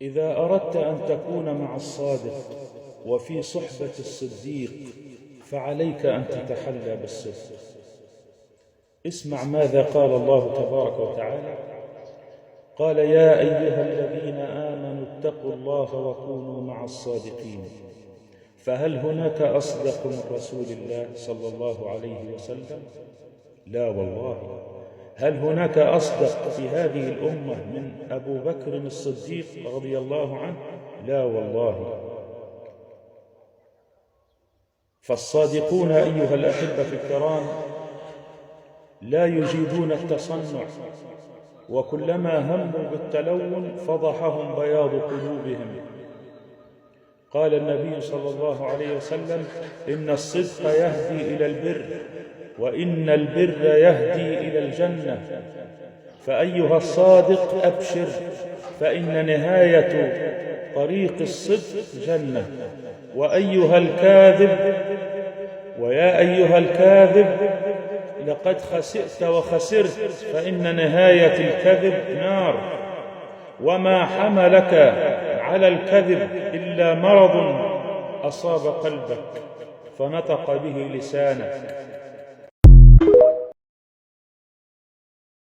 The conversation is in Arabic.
إذا أردت أن تكون مع الصادق وفي صحبة الصديق فعليك أن تتحلى بالصدق. اسمع ماذا قال الله تبارك وتعالى: قال: يا أيها الذين آمنوا اتقوا الله وكونوا مع الصادقين. فهل هناك أصدق من رسول الله صلى الله عليه وسلم؟ لا والله. هل هناك أصدق في هذه الأمة من أبو بكر الصديق رضي الله عنه؟ لا والله. فالصادقون أيها الأحبة الكرام لا يجيدون التصنع، وكلما هموا بالتلون فضحهم بياض قلوبهم. قال النبي صلى الله عليه وسلم: إن الصدق يهدي إلى البر، وإن البر يهدي إلى الجنة. فأيها الصادق أبشر، فإن نهاية طريق الصدق جنة. وأيها الكاذب لقد خسئت وخسرت، فإن نهاية الكذب نار. وما حملك على الكذب إلا مرض أصاب قلبك فنطق به لسانك.